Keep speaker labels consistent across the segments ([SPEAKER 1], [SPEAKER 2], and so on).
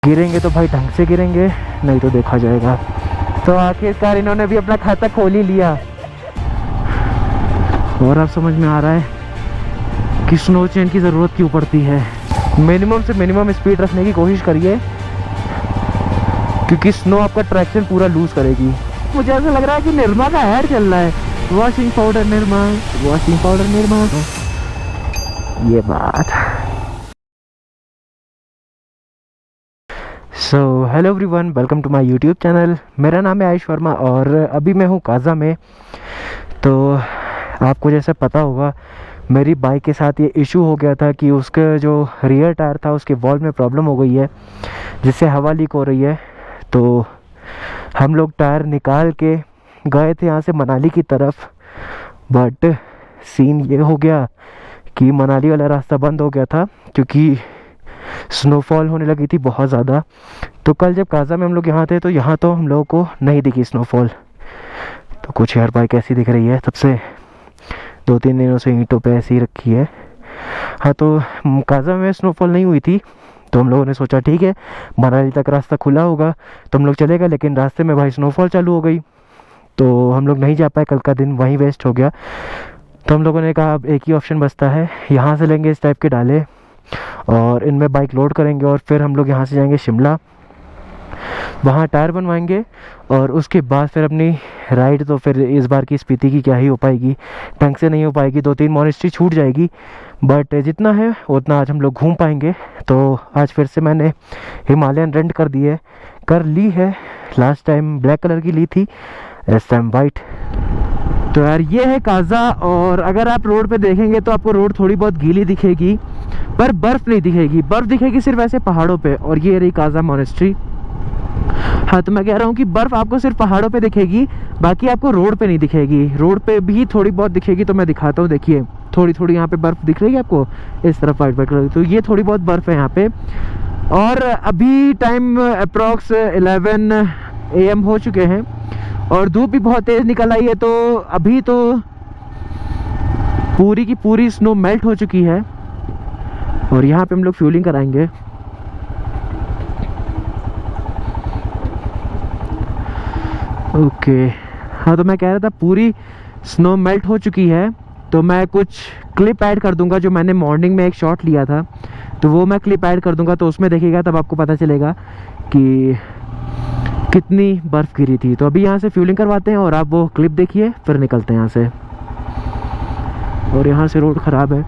[SPEAKER 1] गिरेंगे तो भाई ढंग से गिरेंगे, नहीं तो देखा जाएगा। तो आखिरकार इन्होंने भी अपना खाता खोल ही लिया। और अब समझ में आ रहा है कि स्नो चेन की ज़रूरत क्यों पड़ती है। मिनिमम से मिनिमम स्पीड रखने की कोशिश करिए, क्योंकि स्नो आपका ट्रैक्शन पूरा लूज करेगी। मुझे ऐसा लग रहा है कि निर्मा का ऐड चल रहा है, washing powder Nirma, washing powder Nirma. ये बात। So hello everyone, welcome to my YouTube channel. मेरा नाम है आयुष वर्मा और अभी मैं हूँ काजा में। तो आपको जैसे पता होगा, मेरी बाइक के साथ ये इशू हो गया था कि उसका जो रियर टायर था उसके वॉल में प्रॉब्लम हो गई है, जिससे हवा लीक हो रही है। तो हम लोग टायर निकाल के गए थे यहाँ से मनाली की तरफ, बट सीन ये हो गया कि मनाली वाला रास्ता बंद हो गया था क्योंकि स्नोफॉल होने लगी थी बहुत ज़्यादा। तो कल जब काजा में हम लोग यहाँ थे तो यहाँ तो हम लोगों को नहीं दिखी स्नोफॉल। तो कुछ यार बाइक ऐसी दिख रही है, तब से 2-3 दिनों से ईंटों पे ऐसी ही रखी है। हाँ, तो काजा में स्नोफॉल नहीं हुई थी, तो हम लोगों ने सोचा ठीक है मनाली तक रास्ता खुला होगा तो हम लोग चले गए, लेकिन रास्ते में भाई स्नोफॉल चालू हो गई तो हम लोग नहीं जा पाए। कल का दिन वहीं वेस्ट हो गया। तो हम लोगों ने कहा अब एक ही ऑप्शन बचता है, यहाँ से लेंगे इस टाइप के डाले और इनमें बाइक लोड करेंगे और फिर हम लोग यहाँ से जाएंगे शिमला, वहाँ टायर बनवाएंगे और उसके बाद फिर अपनी राइड। तो फिर इस बार की स्पीति की क्या ही हो पाएगी, ढंग से नहीं हो पाएगी, 2-3 मॉनेस्ट्री छूट जाएगी, बट जितना है उतना आज हम लोग घूम पाएंगे। तो आज फिर से मैंने हिमालयन रेंट कर ली है। लास्ट टाइम ब्लैक कलर की ली थी, इस टाइम वाइट। तो यार ये है काजा, और अगर आप रोड पे देखेंगे तो आपको रोड थोड़ी बहुत गीली दिखेगी पर बर्फ़ नहीं दिखेगी। बर्फ़ दिखेगी सिर्फ ऐसे पहाड़ों पे, और ये रही काजा मॉनेस्ट्री। हाँ, तो मैं कह रहा हूँ कि बर्फ़ आपको सिर्फ पहाड़ों पे दिखेगी, बाकी आपको रोड पे नहीं दिखेगी। रोड पे भी थोड़ी बहुत दिखेगी, तो मैं दिखाता हूँ। देखिए थोड़ी थोड़ी यहाँ पे बर्फ़ दिख रही है आपको, इस तरफ वाइट वाइट कलर। तो ये थोड़ी बहुत बर्फ़ है यहाँ पे। और अभी टाइम अप्रॉक्स 11 AM हो चुके हैं और धूप भी बहुत तेज़ निकल आई है। तो अभी तो पूरी की पूरी स्नो मेल्ट हो चुकी है और यहाँ पे हम लोग फ्यूलिंग कराएंगे। ओके, हाँ, तो मैं कह रहा था पूरी स्नो मेल्ट हो चुकी है। तो मैं कुछ क्लिप ऐड कर दूंगा, जो मैंने मॉर्निंग में एक शॉट लिया था तो वो मैं क्लिप ऐड कर दूंगा, तो उसमें देखिएगा तब आपको पता चलेगा कि कितनी बर्फ़ गिरी थी। तो अभी यहाँ से फ्यूलिंग करवाते हैं और आप वो क्लिप देखिए, फिर निकलते हैं यहाँ से। और यहाँ से रोड ख़राब है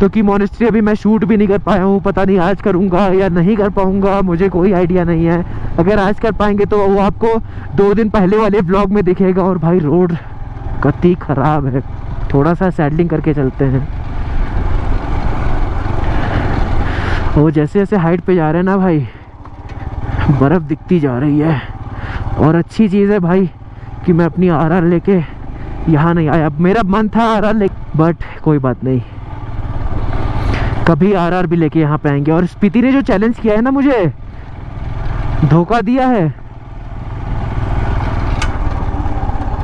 [SPEAKER 1] तो कि मॉनेस्ट्री अभी मैं शूट भी नहीं कर पाया हूँ। पता नहीं आज करूँगा या नहीं कर पाऊँगा, मुझे कोई आइडिया नहीं है। अगर आज कर पाएंगे तो वो आपको 2 दिन पहले वाले व्लॉग में दिखेगा। और भाई रोड कतई ख़राब है, थोड़ा सा सैडलिंग करके चलते हैं। वो जैसे जैसे हाइट पे जा रहे हैं ना भाई, बर्फ़ दिखती जा रही है। और अच्छी चीज़ है भाई कि मैं अपनी आरआर लेके यहाँ नहीं आया। मेरा मन था आरआर ले, बट कोई बात नहीं, कभी आरआर भी लेके यहाँ पे आएंगे। और स्पीति ने जो चैलेंज किया है ना, मुझे धोखा दिया है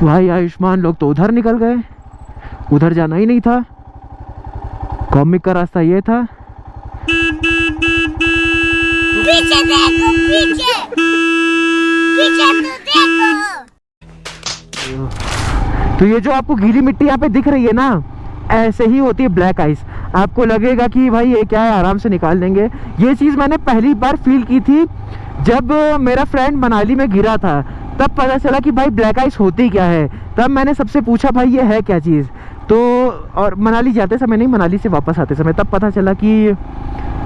[SPEAKER 1] भाई। आयुष्मान लोग तो उधर निकल गए, उधर जाना ही नहीं था, कॉमिक का रास्ता ये था।
[SPEAKER 2] पीछे देखो, पीछे पीछे तो देखो।
[SPEAKER 1] तो ये जो आपको गीली मिट्टी यहाँ पे दिख रही है ना, ऐसे ही होती है ब्लैक आइस। आपको लगेगा कि भाई ये क्या है, आराम से निकाल लेंगे। ये चीज़ मैंने पहली बार फील की थी जब मेरा फ्रेंड मनाली में गिरा था, तब पता चला कि भाई ब्लैक आइस होती क्या है। तब मैंने सबसे पूछा भाई ये है क्या चीज़। तो और मनाली जाते समय नहीं, मनाली से वापस आते समय तब पता चला कि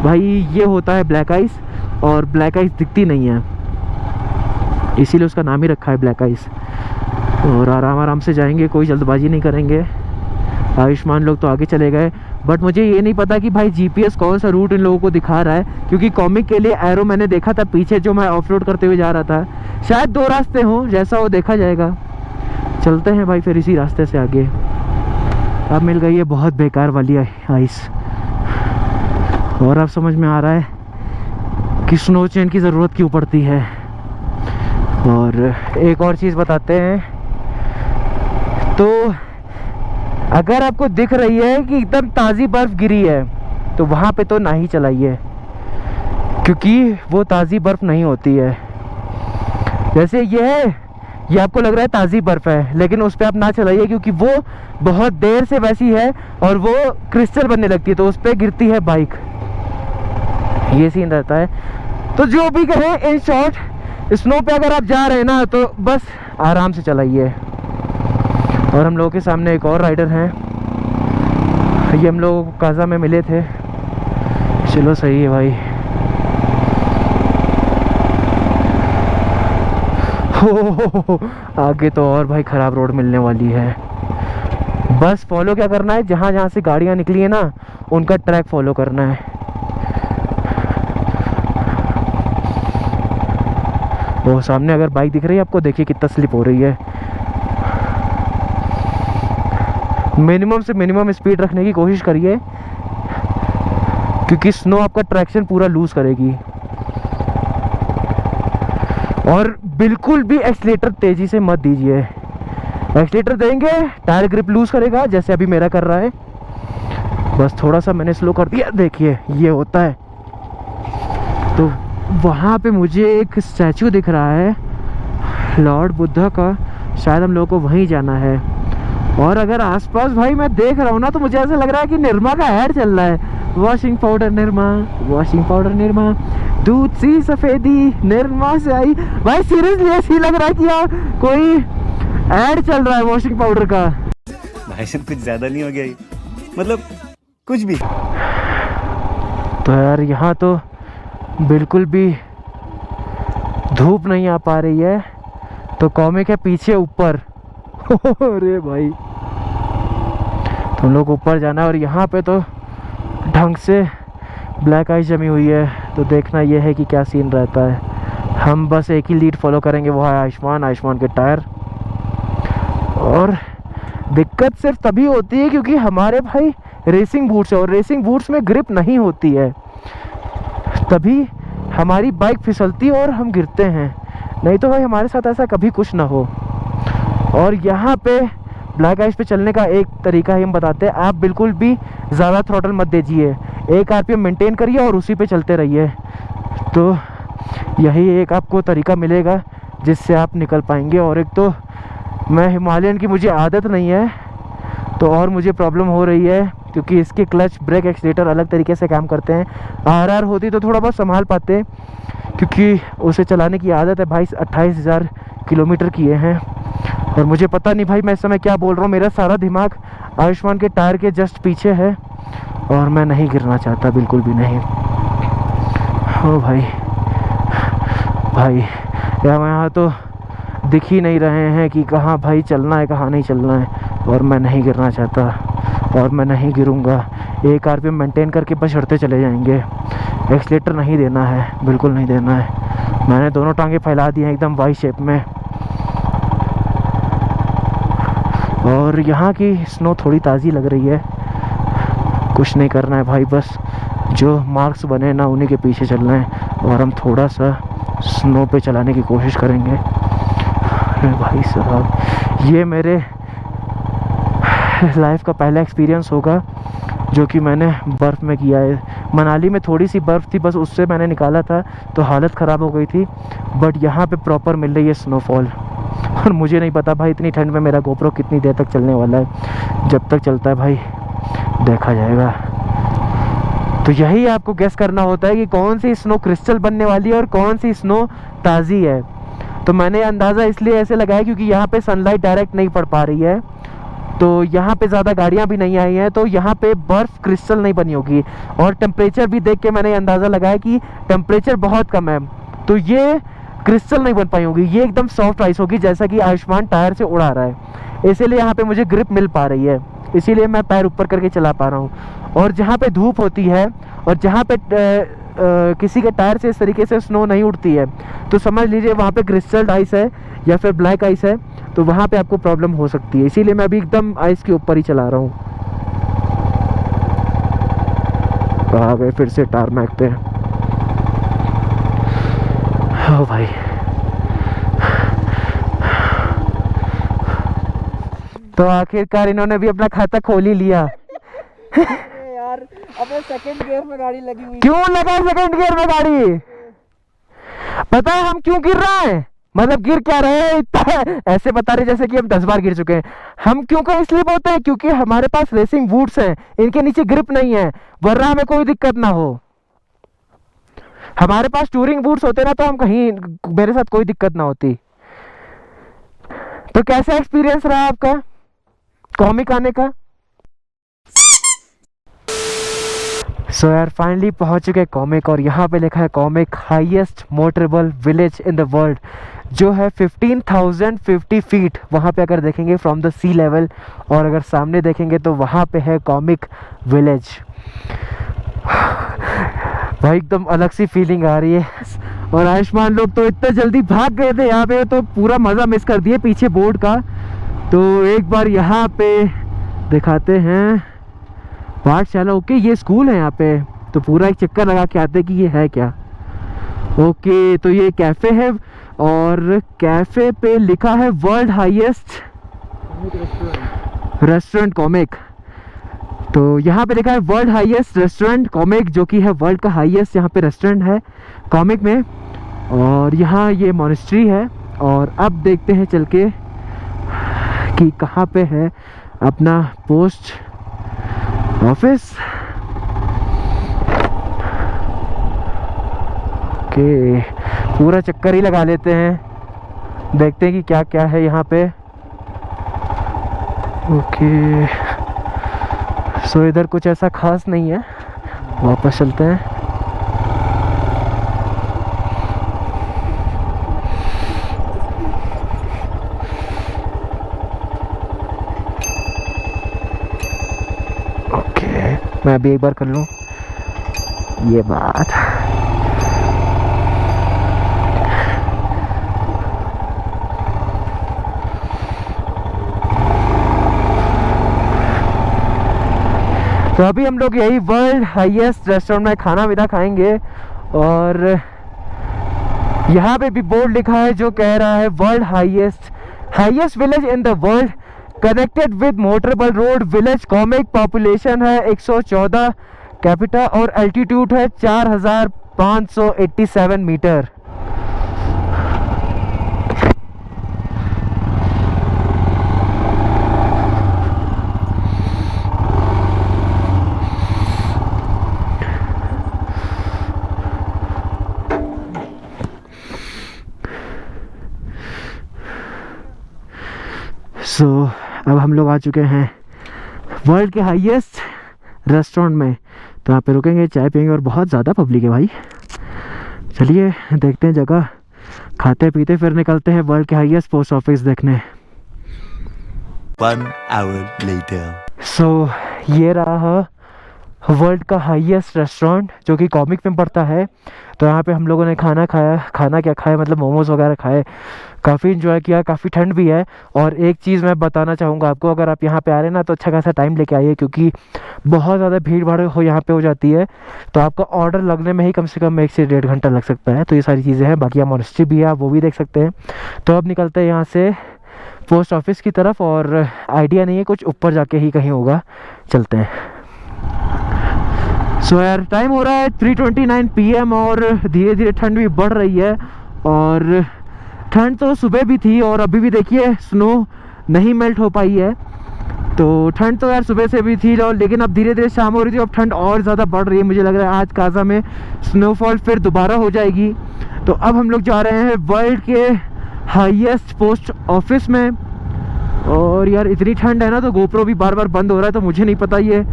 [SPEAKER 1] भाई ये होता है ब्लैक आइस। और ब्लैक आइस दिखती नहीं है, इसीलिए उसका नाम ही रखा है ब्लैक आइस। और आराम आराम से जाएंगे, कोई जल्दबाजी नहीं करेंगे। आयुष्मान लोग तो आगे चले गए, बट मुझे ये नहीं पता कि भाई जीपीएस कौन सा रूट इन लोगों को दिखा रहा है, क्योंकि कॉमिक के लिए एरो मैंने देखा था पीछे, जो मैं ऑफ रोड करते हुए जा रहा था। शायद 2 रास्ते हों, जैसा वो देखा जाएगा। चलते हैं भाई फिर इसी रास्ते से आगे। अब मिल गई है बहुत बेकार वाली आइस, और अब समझ में आ रहा है कि स्नो चेन की ज़रूरत क्यों पड़ती है। और एक और चीज़ बताते हैं, तो अगर आपको दिख रही है कि एकदम ताज़ी बर्फ़ गिरी है तो वहाँ पे तो ना ही चलाइए, क्योंकि वो ताज़ी बर्फ़ नहीं होती है। जैसे ये है, ये आपको लग रहा है ताज़ी बर्फ़ है, लेकिन उस पर आप ना चलाइए क्योंकि वो बहुत देर से वैसी है और वो क्रिस्टल बनने लगती है, तो उस पर गिरती है बाइक। ये सीन रहता है। तो जो भी कहें, इन शॉर्ट, स्नो पे अगर आप जा रहे हैं ना तो बस आराम से चलाइए। और हम लोगों के सामने एक और राइडर हैं, ये हम लोग काजा में मिले थे। चलो सही है भाई। हो आगे तो और भाई ख़राब रोड मिलने वाली है। बस फॉलो क्या करना है, जहाँ जहाँ से गाड़ियाँ निकली है ना उनका ट्रैक फॉलो करना है। वो सामने अगर बाइक दिख रही है आपको, देखिए कितना स्लिप हो रही है। मिनिमम से मिनिमम स्पीड रखने की कोशिश करिए क्योंकि स्नो आपका ट्रैक्शन पूरा लूज करेगी। और बिल्कुल भी एक्सीलेटर तेजी से मत दीजिए। एक्सीलेटर देंगे टायर ग्रिप लूज करेगा, जैसे अभी मेरा कर रहा है। बस थोड़ा सा मैंने स्लो कर दिया, देखिए ये होता है। तो वहाँ पे मुझे एक स्टैचू दिख रहा है लॉर्ड बुद्धा का, शायद हम लोगों को वहीं जाना है। और अगर आसपास भाई मैं देख रहा हूँ ना तो मुझे ऐसा लग रहा है कि निरमा का ऐड चल रहा है। Washing powder Nirma, washing powder Nirma, दूध सी सफेदी निरमा से आई। भाई सीरियसली ऐसी लग रहा है कि यार कोई ऐड चल रहा है वॉशिंग पाउडर का।
[SPEAKER 3] भाई साहब कुछ ज्यादा नहीं हो गया ये? मतलब कुछ भी।
[SPEAKER 1] तो यार यहाँ तो बिल्कुल भी धूप नहीं आ पा रही है, तो कॉमिक है पीछे ऊपर। अरे भाई, तुम लोग ऊपर जाना है। और यहाँ पे तो ढंग से ब्लैक आइस जमी हुई है, तो देखना यह है कि क्या सीन रहता है। हम बस एक ही लीड फॉलो करेंगे, वो है आयुष्मान के टायर। और दिक्कत सिर्फ तभी होती है क्योंकि हमारे भाई रेसिंग बूट्स है और रेसिंग बूट्स में ग्रिप नहीं होती है, तभी हमारी बाइक फिसलती है और हम गिरते हैं। नहीं तो भाई हमारे साथ ऐसा कभी कुछ ना हो। और यहाँ पे ब्लैक आइस पे चलने का एक तरीका ही हम बताते हैं, आप बिल्कुल भी ज़्यादा थ्रॉटल मत दीजिए, 1 RPM मेंटेन करिए और उसी पे चलते रहिए। तो यही एक आपको तरीका मिलेगा जिससे आप निकल पाएंगे। और एक तो मैं हिमालयन की मुझे आदत नहीं है, तो और मुझे प्रॉब्लम हो रही है क्योंकि इसके क्लच ब्रेक एक्सीलेटर अलग तरीके से काम करते हैं। RR होती तो थोड़ा बहुत संभाल पाते क्योंकि उसे चलाने की आदत है भाई। 28,000 किलोमीटर किए हैं और मुझे पता नहीं भाई मैं इस समय क्या बोल रहा हूँ। मेरा सारा दिमाग आयुष्मान के टायर के जस्ट पीछे है और मैं नहीं गिरना चाहता, बिल्कुल भी नहीं। ओ भाई यहाँ तो दिख ही नहीं रहे हैं कि कहाँ भाई चलना है कहाँ नहीं चलना है। और मैं नहीं गिरना चाहता और मैं नहीं गिरूँगा। 1 RPM मेंटेन करके बस चढ़ते चले जाएंगे। एक्सीलेटर नहीं देना है, बिल्कुल नहीं देना है। मैंने दोनों टांगे फैला दी हैं एकदम वाई शेप में। और यहाँ की स्नो थोड़ी ताज़ी लग रही है। कुछ नहीं करना है भाई, बस जो मार्क्स बने ना उन्हीं के पीछे चलना है और हम थोड़ा सा स्नो पे चलाने की कोशिश करेंगे। अरे भाई साहब, ये मेरे लाइफ का पहला एक्सपीरियंस होगा जो कि मैंने बर्फ़ में किया है। मनाली में थोड़ी सी बर्फ़ थी, बस उससे मैंने निकाला था तो हालत ख़राब हो गई थी। बट यहाँ पे प्रॉपर मिल रही है स्नोफॉल। और मुझे नहीं पता भाई इतनी ठंड में मेरा गोप्रो कितनी देर तक चलने वाला है। जब तक चलता है भाई देखा जाएगा। तो यही आपको गेस करना होता है कि कौन सी स्नो क्रिस्टल बनने वाली है और कौन सी स्नो ताज़ी है। तो मैंने अंदाज़ा इसलिए ऐसे लगाया क्योंकि यहाँ पे सनलाइट डायरेक्ट नहीं पड़ पा रही है, तो यहाँ पे ज़्यादा गाड़ियाँ भी नहीं आई हैं, तो यहाँ पे बर्फ़ क्रिस्टल नहीं बनी होगी। और टेम्परेचर भी देख के मैंने अंदाज़ा लगाया कि टेम्परेचर बहुत कम है, तो ये क्रिस्टल नहीं बन पाई होगी। ये एकदम सॉफ्ट आइस होगी जैसा कि आयुष्मान टायर से उड़ा रहा है। इसीलिए यहाँ पे मुझे ग्रिप मिल पा रही है, इसीलिए मैं पैर ऊपर करके चला पा रहा हूँ। और जहाँ पे धूप होती है और जहाँ पे किसी के टायर से इस तरीके से स्नो नहीं उड़ती है, तो समझ लीजिए वहाँ पे क्रिस्टल आइस है या फिर ब्लैक आइस है, तो वहाँ पे आपको प्रॉब्लम हो सकती है। इसीलिए मैं अभी एकदम आइस के ऊपर ही चला रहा हूँ। आ गए फिर से टारमैक पे। ओ भाई, तो आखिरकार इन्होंने भी अपना खाता खोल ही लिया।
[SPEAKER 4] यार, अपने सेकंड गियर में गाड़ी लगी हुई।
[SPEAKER 1] क्यों लगा सेकंड गियर में गाड़ी? पता है हम क्यों गिर रहे हैं? मतलब गिर क्या रहे हैं इतना ऐसे बता रहे जैसे कि हम 10 बार गिर चुके हैं। हम क्यों कहीं स्लिप होते हैं? क्योंकि हमारे पास रेसिंग बूट्स हैं, इनके नीचे ग्रिप नहीं है, वरना हमें कोई दिक्कत ना हो। हमारे पास टूरिंग बूट्स होते ना तो हम कहीं, मेरे साथ कोई दिक्कत ना होती। तो कैसा एक्सपीरियंस रहा आपका कॉमिक आने का? सो यार फाइनली पहुंच चुके कॉमिक, और यहाँ पे लिखा है comic highest motorable village in the world, जो है 15,050 फीट वहाँ पे अगर देखेंगे फ्रॉम द सी लेवल, और अगर सामने देखेंगे तो वहाँ पे है कॉमिक विलेज। भाई एकदम अलग सी फीलिंग आ रही है। और आयुष्मान लोग तो इतना जल्दी भाग गए थे यहाँ पे, तो पूरा मज़ा मिस कर दिए पीछे बोर्ड का। तो एक बार यहाँ पे दिखाते हैं पाठशाला। ओके ये स्कूल है यहाँ पे, तो पूरा एक चक्कर लगा के आते कि ये है क्या। ओके तो ये कैफ़े है, और कैफ़े पे लिखा है वर्ल्ड हाईएस्ट रेस्टोरेंट कॉमिक। तो यहाँ पे लिखा है वर्ल्ड हाईएस्ट रेस्टोरेंट कॉमिक, जो कि है वर्ल्ड का हाईएस्ट यहाँ पे रेस्टोरेंट है कॉमिक में। और यहाँ ये मॉनेस्ट्री है, और अब देखते हैं चल के कि कहाँ पे है अपना पोस्ट ऑफिस। ओके पूरा चक्कर ही लगा लेते हैं, देखते हैं कि क्या क्या है यहाँ पे। ओके सो इधर कुछ ऐसा खास नहीं है, वापस चलते हैं। ओके मैं अभी एक बार कर लूँ ये बात। तो अभी हम लोग यही वर्ल्ड हाईएस्ट रेस्टोरेंट में खाना विदा खाएंगे, और यहाँ पे भी बोर्ड लिखा है जो कह रहा है world highest village in the world, connected with motorable road village, comic population है 114 कैपिटा, और एल्टीट्यूड है 4,587 मीटर। सो अब हम लोग आ चुके हैं वर्ल्ड के हाईएस्ट रेस्टोरेंट में, तो यहाँ पे रुकेंगे, चाय पियेंगे, और बहुत ज़्यादा पब्लिक है भाई। चलिए देखते हैं जगह, खाते पीते फिर निकलते हैं वर्ल्ड के हाईएस्ट पोस्ट ऑफिस देखने।
[SPEAKER 3] 1 hour later.
[SPEAKER 1] सो ये रहा वर्ल्ड का हाईएस्ट रेस्टोरेंट जो कि कॉमिक में पड़ता है। तो यहाँ पे हम लोगों ने खाना खाया, खाना क्या खाया मतलब मोमोज वगैरह खाए, काफ़ी इन्जॉय किया, काफ़ी ठंड भी है। और एक चीज़ मैं बताना चाहूँगा आपको, अगर आप यहाँ पे आ रहे हैं ना तो अच्छा खासा टाइम लेके आइए, क्योंकि बहुत ज़्यादा भीड़ भाड़ यहाँ पे हो जाती है, तो आपका ऑर्डर लगने में ही कम से कम 1 से 1.5 घंटा लग सकता है। तो ये सारी चीज़ें हैं, बाकी यहाँ मॉनेस्ट्री भी है, आप वो भी देख सकते हैं। तो अब निकलते हैं यहाँ से पोस्ट ऑफिस की तरफ, और आइडिया नहीं है, कुछ ऊपर जाके ही कहीं होगा, चलते हैं। सो यार टाइम हो रहा है 3:29 PM, और धीरे धीरे ठंड भी बढ़ रही है। और ठंड तो सुबह भी थी, और अभी भी देखिए स्नो नहीं मेल्ट हो पाई है। तो ठंड तो यार सुबह से भी थी, और लेकिन अब धीरे धीरे शाम हो रही थी, अब ठंड और ज़्यादा बढ़ रही है। मुझे लग रहा है आज काजा में स्नोफॉल फिर दोबारा हो जाएगी। तो अब हम लोग जा रहे हैं वर्ल्ड के हाईएस्ट पोस्ट ऑफिस में। और यार इतनी ठंड है ना, तो गोप्रो भी बार बार बंद हो रहा है, तो मुझे नहीं पता ये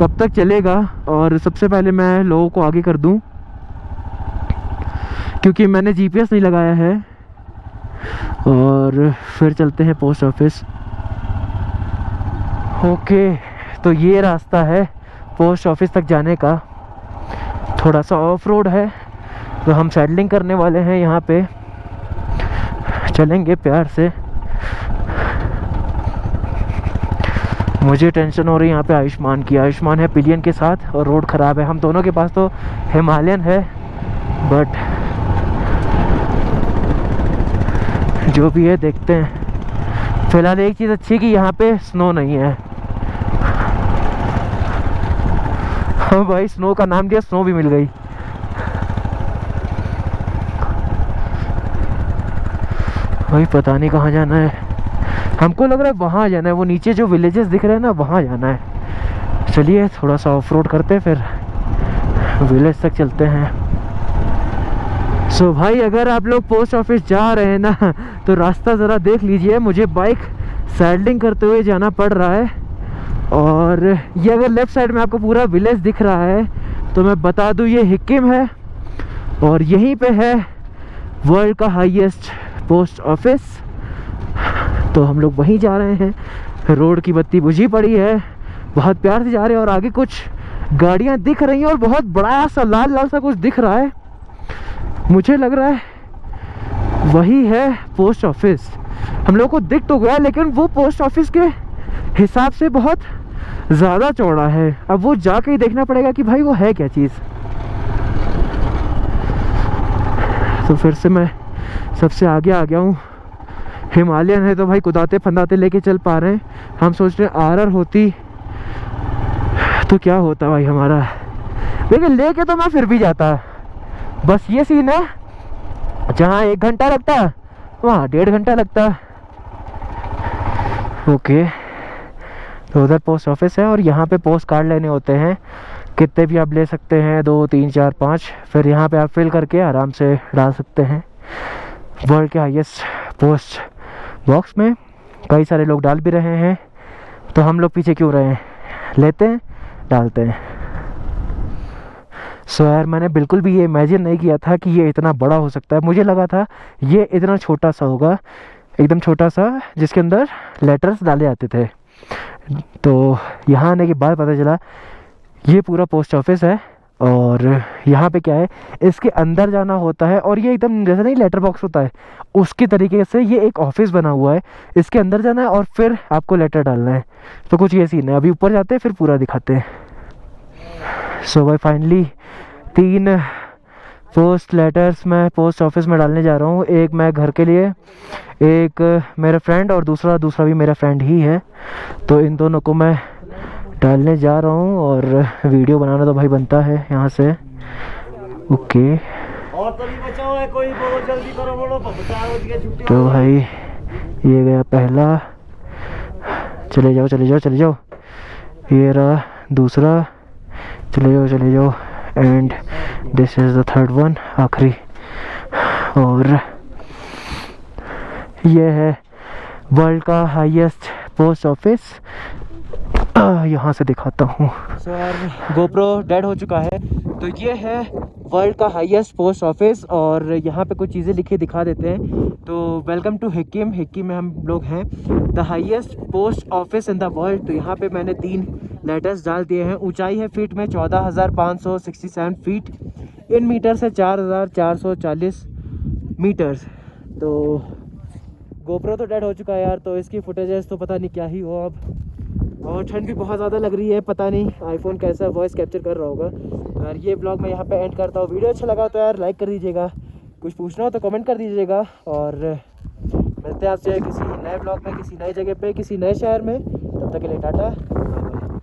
[SPEAKER 1] कब तक चलेगा। और सबसे पहले मैं लोगों को आगे कर दूं, क्योंकि मैंने GPS नहीं लगाया है। और फिर चलते हैं पोस्ट ऑफिस। ओके तो ये रास्ता है पोस्ट ऑफिस तक जाने का, थोड़ा सा ऑफ रोड है, तो हम सैडलिंग करने वाले हैं, यहाँ पे चलेंगे प्यार से। मुझे टेंशन हो रही है यहाँ पे आयुष्मान की। आयुष्मान है पिलियन के साथ, और रोड ख़राब है। हम दोनों के पास तो हिमालयन है, बट जो भी है देखते हैं। फ़िलहाल एक चीज़ अच्छी कि यहाँ पे स्नो नहीं है। हाँ भाई, स्नो का नाम दिया, स्नो भी मिल गई। भाई पता नहीं कहाँ जाना है, हमको लग रहा है वहाँ जाना है, वो नीचे जो विलेजेस दिख रहे हैं ना वहाँ जाना है। चलिए थोड़ा सा ऑफ रोड करते हैं, फिर विलेज तक चलते हैं। सो भाई अगर आप लोग पोस्ट ऑफिस जा रहे हैं ना तो रास्ता ज़रा देख लीजिए, मुझे बाइक सैडलिंग करते हुए जाना पड़ रहा है। और ये अगर लेफ़्ट साइड में आपको पूरा विलेज दिख रहा है तो मैं बता दूं ये हिक्किम है, और यहीं पे है वर्ल्ड का हाईएस्ट पोस्ट ऑफिस। तो हम लोग वहीं जा रहे हैं। रोड की बत्ती बुझी पड़ी है, बहुत प्यार से जा रहे हैं, और आगे कुछ गाड़ियां दिख रही हैं और बहुत बड़ा सा लाल लाल सा कुछ दिख रहा है। मुझे लग रहा है वही है पोस्ट ऑफिस। हम लोग को दिख तो गया, लेकिन वो पोस्ट ऑफिस के हिसाब से बहुत ज़्यादा चौड़ा है। अब वो जाके ही देखना पड़ेगा कि भाई वो है क्या चीज़। तो फिर से मैं सबसे आगे आ गया हूँ। हिमालयन है तो भाई कुदाते फंदाते लेके चल पा रहे हैं। हम सोच रहे हैं आरआर होती तो क्या होता भाई हमारा, लेकिन लेके तो मैं फिर भी जाता। बस ये सीन है, जहाँ 1 घंटा लगता वहाँ 1.5 घंटा लगता। ओके, तो उधर पोस्ट ऑफिस है, और यहाँ पे पोस्ट कार्ड लेने होते हैं। कितने भी आप ले सकते हैं, 2 3 4 5। फिर यहाँ पे आप फिल करके आराम से डाल सकते हैं। वर्ल्ड के हाईएस्ट पोस्ट बॉक्स में कई सारे लोग डाल भी रहे हैं, तो हम लोग पीछे क्यों रहे हैं, लेते हैं डालते हैं। सो यार मैंने बिल्कुल भी ये इमेजिन नहीं किया था कि ये इतना बड़ा हो सकता है। मुझे लगा था ये इतना छोटा सा होगा, एकदम छोटा सा, जिसके अंदर लेटर्स डाले जाते थे। तो यहाँ आने के बाद पता चला ये पूरा पोस्ट ऑफिस है। और यहाँ पे क्या है, इसके अंदर जाना होता है, और ये एकदम जैसे नहीं लेटर बॉक्स होता है उसके तरीके से ये एक ऑफिस बना हुआ है। इसके अंदर जाना है और फिर आपको लेटर डालना है। तो कुछ ये सीन है, अभी ऊपर जाते हैं फिर पूरा दिखाते हैं। सो भाई फाइनली 3 पोस्ट लेटर्स मैं पोस्ट ऑफिस में डालने जा रहा हूँ। एक मैं घर के लिए, एक मेरा फ्रेंड, और दूसरा भी मेरा फ्रेंड ही है। तो इन दोनों को मैं डालने जा रहा हूँ, और वीडियो बनाना तो भाई बनता है यहाँ से। ओके,
[SPEAKER 3] और तो नहीं बचा हुआ है कोई, बहुत जल्दी करो, बोलो 4 बज गए, छुट्टी।
[SPEAKER 1] तो भाई ये गया पहला, चले जाओ। ये रहा दूसरा, चले जाओ। And this is the third one, आखिरी। और ये है वर्ल्ड का हाईएस्ट पोस्ट ऑफिस। यहाँ से दिखाता हूँ। सो यार गोप्रो डेड हो चुका है। तो ये है वर्ल्ड का हाईएस्ट पोस्ट ऑफिस, और यहाँ पे कुछ चीज़ें लिखी दिखा देते हैं। तो वेलकम टू हिक्किम में हम लोग हैं, the highest post office in the world. तो यहाँ पे मैंने 3 लेटर्स डाल दिए हैं। ऊंचाई है फीट में 14,567 फीट, इन मीटर से 4,440 मीटर्स। तो गोप्रो तो डेड हो चुका है यार, तो इसकी फुटेजेस तो पता नहीं क्या ही हो अब। और ठंड भी बहुत ज़्यादा लग रही है, पता नहीं आईफोन कैसा वॉइस कैप्चर कर रहा होगा। यार ये ब्लॉग मैं यहाँ पे एंड करता हूँ। वीडियो अच्छा लगा तो यार लाइक कर दीजिएगा, कुछ पूछना हो तो कमेंट कर दीजिएगा, और मिलते हैं आपसे किसी नए ब्लॉग में, किसी नई जगह पे, किसी नए शहर में। तब तक के लिए टाटा।